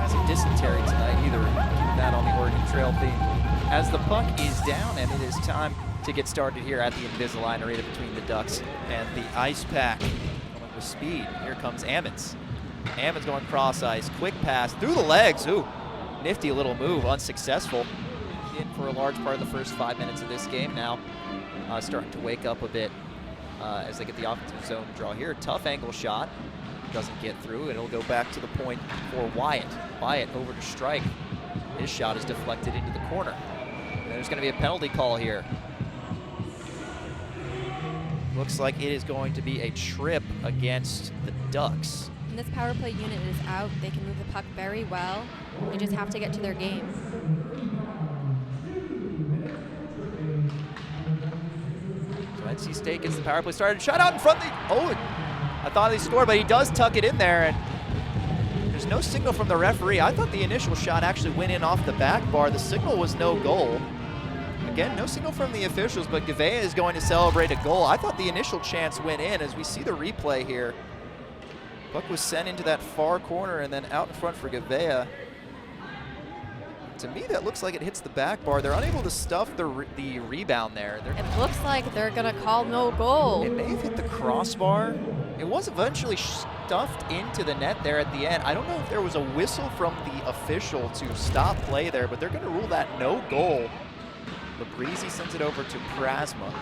hasn't dysentery tonight either. Keep that on the Oregon Trail theme. As the puck is down, and it is time to get started here at the Invisalign Arena between the Ducks and the Ice Pack. Going with speed. Here comes Ammons. Ammons going cross ice. Quick pass through the legs. Ooh, nifty little move, unsuccessful. In for a large part of the first 5 minutes of this game now. Starting to wake up a bit as they get the offensive zone draw here. Tough angle shot. Doesn't get through. It'll go back to the point for Wyatt. Wyatt over to strike. His shot is deflected into the corner. And there's going to be a penalty call here. Looks like it is going to be a trip against the Ducks. When this power play unit is out, they can move the puck very well. They just have to get to their game. So NC State gets the power play started. Shot out in front. Oh, I thought he scored, but he does tuck it in there. And there's no signal from the referee. I thought the initial shot actually went in off the back bar. The signal was no goal. Again, no signal from the officials, but Gavea is going to celebrate a goal. I thought the initial chance went in. As we see the replay here, puck was sent into that far corner and then out in front for Gavea. To me, that looks like it hits the back bar. They're unable to stuff the rebound there. It looks like they're going to call no goal. It may have hit the crossbar. It was eventually stuffed into the net there at the end. I don't know if there was a whistle from the official to stop play there, but they're going to rule that no goal. Labrizzi sends it over to Prasma.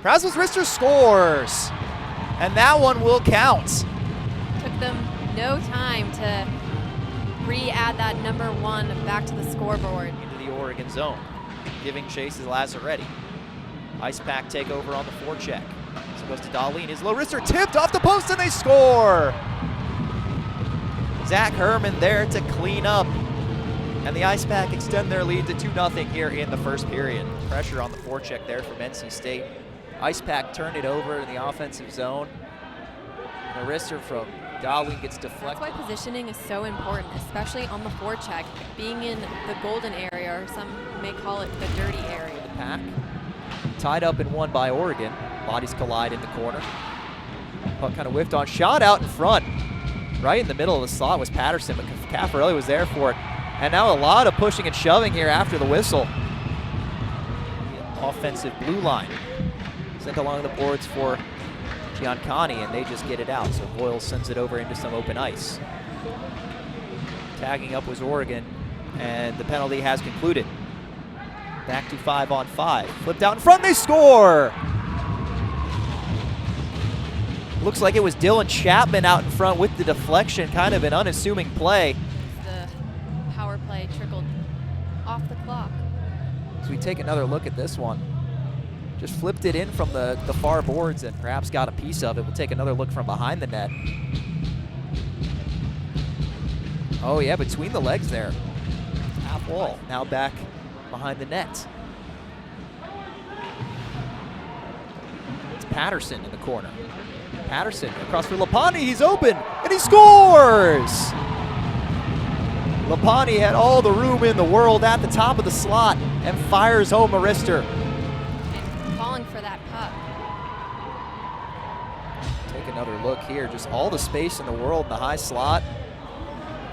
Prasma's wrister scores, and that one will count. Took them no time to re-add that number 1 back to the scoreboard. Into the Oregon zone. Giving chase is Lazzaretti. Ice Pack take over on the forecheck. So goes to Dahlin. His low wrister tipped off the post and they score! Zach Herman there to clean up. And the Ice Pack extend their lead to 2-0 here in the first period. Pressure on the forecheck there from NC State. Ice Pack turned it over in the offensive zone. The wrister from Dahlin gets deflected. That's why positioning is so important, especially on the forecheck. Being in the golden area, or some may call it the dirty area. The Pack tied up and won by Oregon. Bodies collide in the corner. Puck kind of whiffed on. Shot out in front. Right in the middle of the slot was Patterson, but Caffarelli was there for it. And now a lot of pushing and shoving here after the whistle. The offensive blue line sent along the boards for Giancani, and they just get it out. So Boyle sends it over into some open ice. Tagging up was Oregon, and the penalty has concluded. Back to 5-on-5. Flipped out in front, they score! Looks like it was Dylan Chapman out in front with the deflection, kind of an unassuming play. The power play trickled off the clock. So we take another look at this one. Just flipped it in from the far boards and perhaps got a piece of it. We'll take another look from behind the net. Oh yeah, between the legs there. Half wall, now back behind the net. It's Patterson in the corner. Patterson across for Lapani, he's open, and he scores! Lapani had all the room in the world at the top of the slot and fires home a wrister. Falling for that puck. Take another look here, just all the space in the world in the high slot.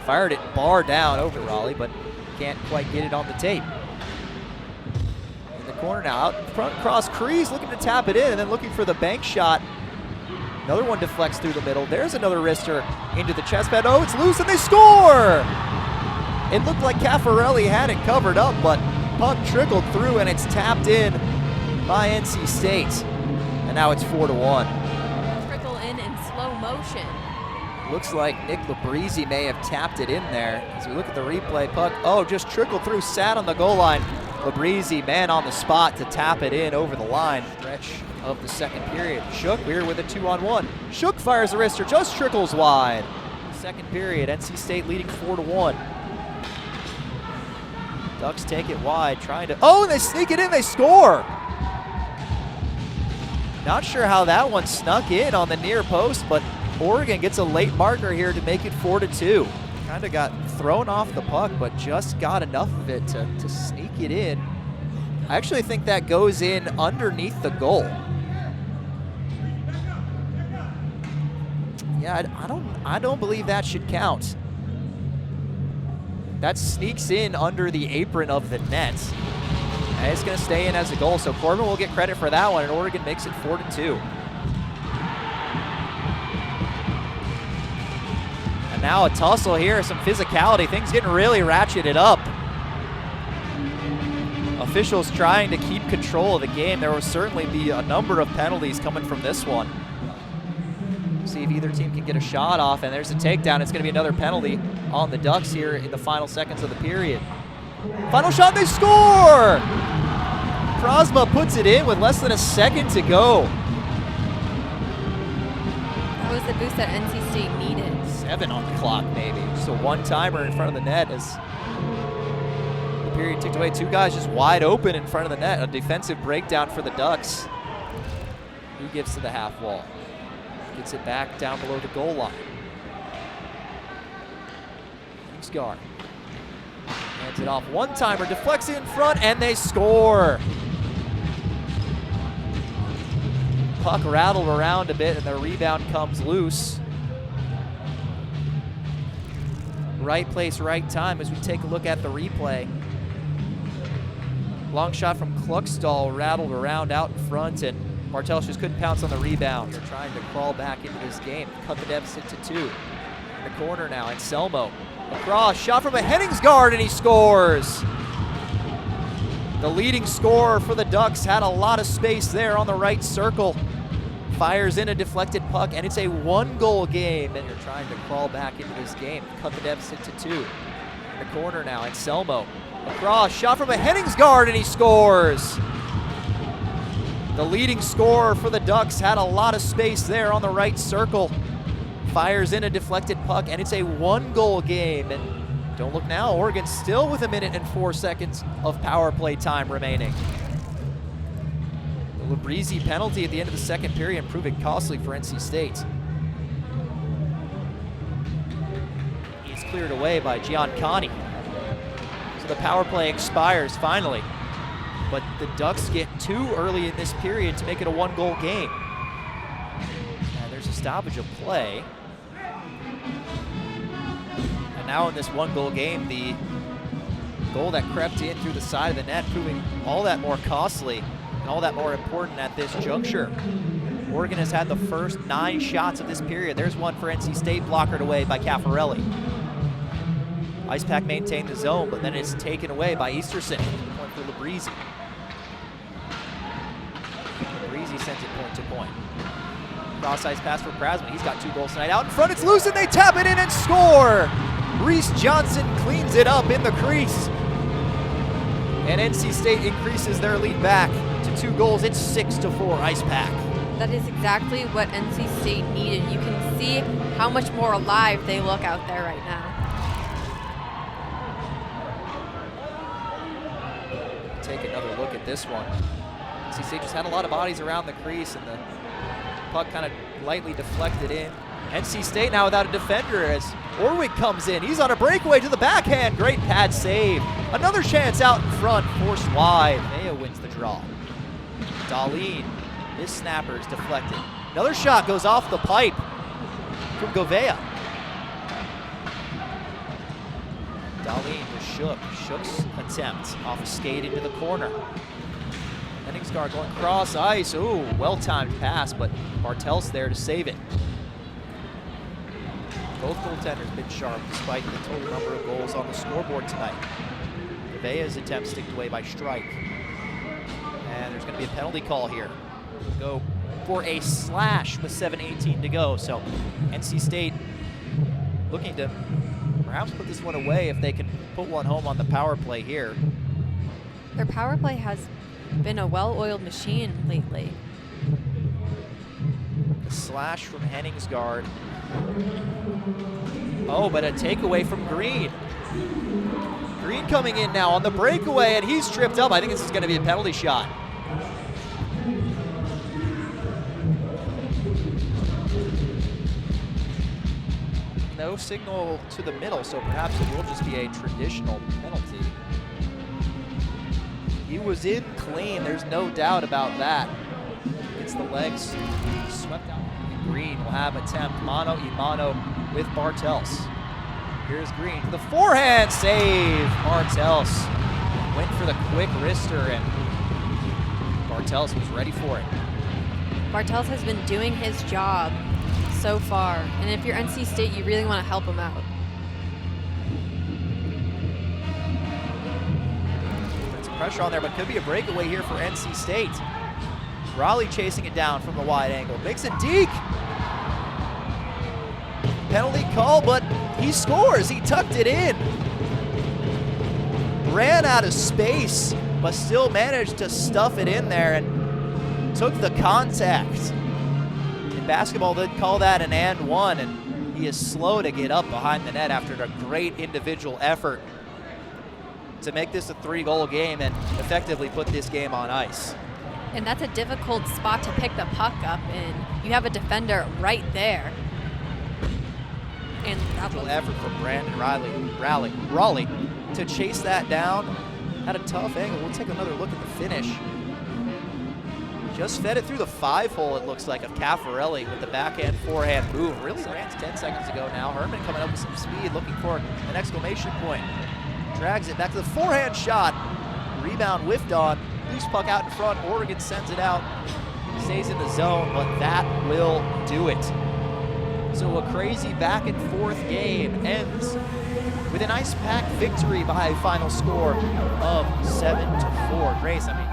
Fired it bar down over Raleigh, but can't quite get it on the tape. In the corner now, out in front, cross crease, looking to tap it in, and then looking for the bank shot. Another one deflects through the middle. There's another wrister into the chest pad. Oh, it's loose, and they score! It looked like Caffarelli had it covered up, but puck trickled through, and it's tapped in by NC State. And now it's 4-1. Trickle in slow motion. Looks like Nick Labrizzi may have tapped it in there. As we look at the replay, puck, oh, just trickled through, sat on the goal line. Labrizzi, man on the spot to tap it in over the line. Stretch of the second period. Shook, we're with a 2-on-1. Shook fires the wrister, just trickles wide. Second period, NC State leading 4-1. Ducks take it wide, trying to, oh, and they sneak it in, they score! Not sure how that one snuck in on the near post, but Oregon gets a late marker here to make it 4-2. Kind of got thrown off the puck, but just got enough of it to sneak it in. I actually think that goes in underneath the goal. Yeah, I don't believe that should count. That sneaks in under the apron of the net. And it's going to stay in as a goal, so Corbin will get credit for that one, and Oregon makes it 4-2. And now a tussle here, some physicality. Things getting really ratcheted up. Officials trying to keep control of the game. There will certainly be a number of penalties coming from this one. See if either team can get a shot off, and there's a takedown. It's going to be another penalty on the Ducks here in the final seconds of the period. Final shot, they score! Prosma puts it in with less than a second to go. That was the boost that NC State needed. 7 on the clock, maybe. Just a one-timer in front of the net as the period ticked away. 2 guys just wide open in front of the net. A defensive breakdown for the Ducks. Who gives to the half wall? Gets it back down below the goal line. Scar hands it off. One-timer, deflects it in front, and they score. Puck rattled around a bit, and the rebound comes loose. Right place, right time as we take a look at the replay. Long shot from Kluckstall, rattled around out in front, and Bartels just couldn't pounce on the rebound. They're trying to crawl back into this game, cut the deficit to 2. In the corner now, Anselmo. Across, shot from a Henningsgaard, and he scores. The leading scorer for the Ducks had a lot of space there on the right circle. Fires in a deflected puck, and it's a 1-goal game. And they're trying to crawl back into this game, cut the deficit to 2. In the corner now, Anselmo. Across, shot from a Henningsgaard, and he scores. The leading scorer for the Ducks had a lot of space there on the right circle. Fires in a deflected puck, and it's a 1-goal game. And don't look now, Oregon still with 1 minute and 4 seconds of power play time remaining. The Labrizzi penalty at the end of the second period proving costly for NC State. He's cleared away by Giancani. So the power play expires finally. But the Ducks get 2 early in this period to make it a 1-goal game. And there's a stoppage of play. And now in this 1-goal game, the goal that crept in through the side of the net proving all that more costly and all that more important at this juncture. Oregon has had the first 9 shots of this period. There's one for NC State, blockered away by Caffarelli. Ice Pack maintained the zone, but then it's taken away by Easterson. Point for Labrizzi. Labrizzi sends it point to point. Cross ice pass for Prasman. He's got 2 goals tonight. Out in front, it's loose, and they tap it in and score. Reese Johnson cleans it up in the crease. And NC State increases their lead back to 2 goals. It's 6-4 Ice Pack. That is exactly what NC State needed. You can see how much more alive they look out there right now. Take another look at this one. NC State just had a lot of bodies around the crease, and the puck kind of lightly deflected in. NC State now without a defender as Orwig comes in. He's on a breakaway to the backhand. Great pad save. Another chance out in front, forced wide. Mayo wins the draw. Darlene, his snapper is deflected. Another shot goes off the pipe from Govea. Darlene was shook. Shook's attempt off a skate into the corner. Henningsgaard going cross ice. Ooh, well-timed pass, but Bartels there to save it. Both goaltenders been sharp despite the total number of goals on the scoreboard tonight. Govea's attempt sticked away by Strike. And there's going to be a penalty call here. Go for a slash with 7:18 to go. So NC State looking to perhaps put this one away if they can put one home on the power play here. Their power play has been a well-oiled machine lately. The slash from Henningsgaard. Oh, but a takeaway from Green. Green coming in now on the breakaway, and he's tripped up. I think this is going to be a penalty shot. No signal to the middle, so perhaps it will just be a traditional penalty. He was in clean, there's no doubt about that. Gets the legs swept out. Green will have attempt mano a mano with Bartels. Here's Green. The forehand save. Bartels went for the quick wrister, and Bartels was ready for it. Bartels has been doing his job so far, and if you're NC State, you really want to help him out. Put some pressure on there, but could be a breakaway here for NC State. Raleigh chasing it down from the wide angle. Makes it Deke. Penalty call, but he scores. He tucked it in. Ran out of space, but still managed to stuff it in there and took the contact. In basketball, they'd call that an and one, and he is slow to get up behind the net after a great individual effort to make this a 3-goal game and effectively put this game on ice. And that's a difficult spot to pick the puck up in. You have a defender right there. And that was effort from Brandon Raleigh to chase that down at a tough angle. We'll take another look at the finish. Just fed it through the 5-hole, it looks like, of Caffarelli with the backhand forehand move. Really ran 10 seconds ago now. Herman coming up with some speed, looking for an exclamation point. Drags it back to the forehand shot. Rebound whiffed on. Loose puck out in front. Oregon sends it out. Stays in the zone, but that will do it. So a crazy back and forth game ends with an Ice Pack victory by a final score of 7-4. Grace, I mean,